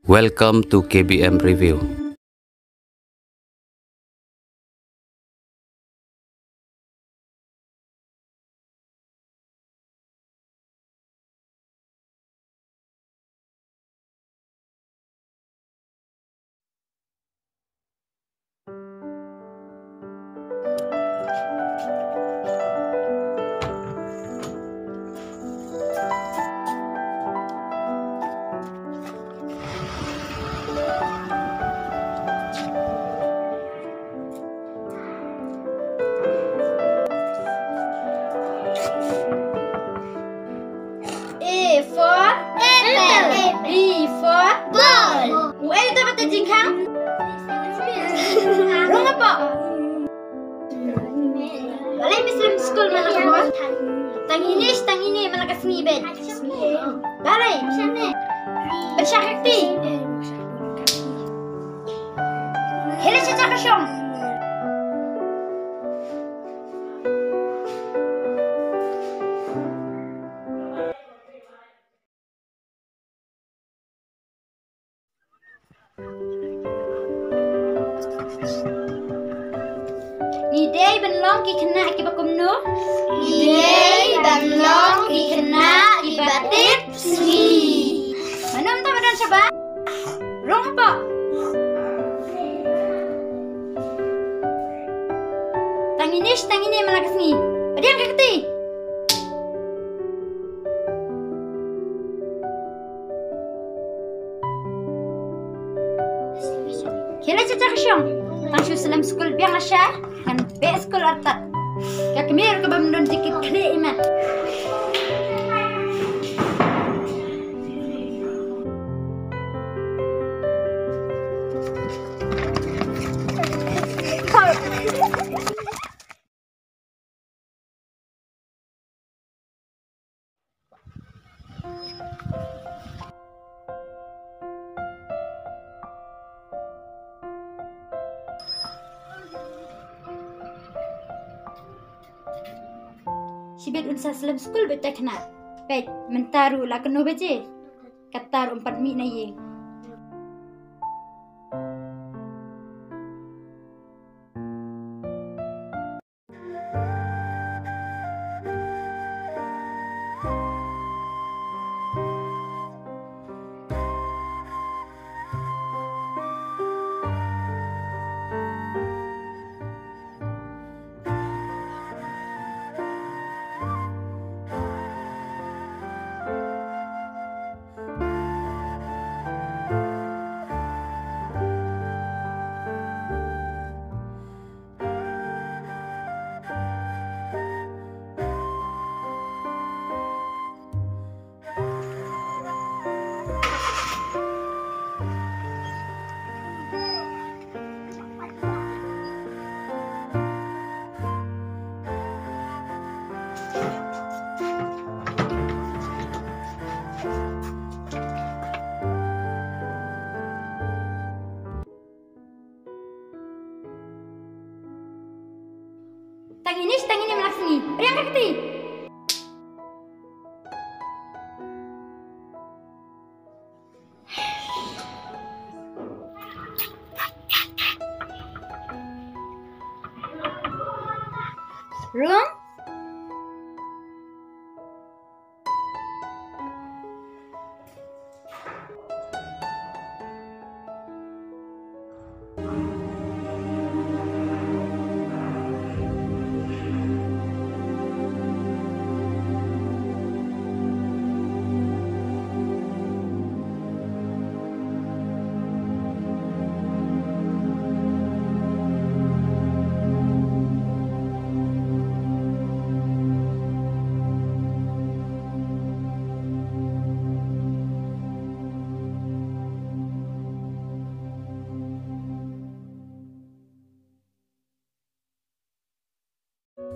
Welcome to KBM Review. A for apple. B for ball. Where itu betul jingkang? Rong apa? Balai Muslim Skul mana kamu? Tang ini mana kasih bed? Balai. Bersyakti. Hele cecak kasyong. Idei benlong ki Khynnah ki bakum nu. Idei benlong ki Khynnah ki batit smi. Manam ta badan saba? Rong apa? Tang ini malakas ni. Adiang kakti. Kira cecak kasyong. Tangshu salam Skul biang asya kan be Skul artat. Kakmir ka bamdon dikit kali iman. Sibet unsa salam Skul beta Khynnah. Baik, mentaru lah keno beje. Katar 4 mi na ye. Tang ini melaksani. Beriang kakti. Rong.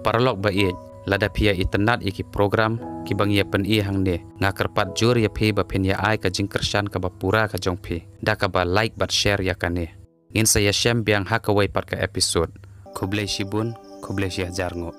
Paralog bait lada pia internet iki program ki bang ye pen i hang ne ngakerpat jur ya phi ba phen ya ai ka jingkershan ka ba pura ka jong phi da ka ba like but share ya kane in saya shem biang hakawai pat ka episode khublei shibun khublei shi hajar ngo.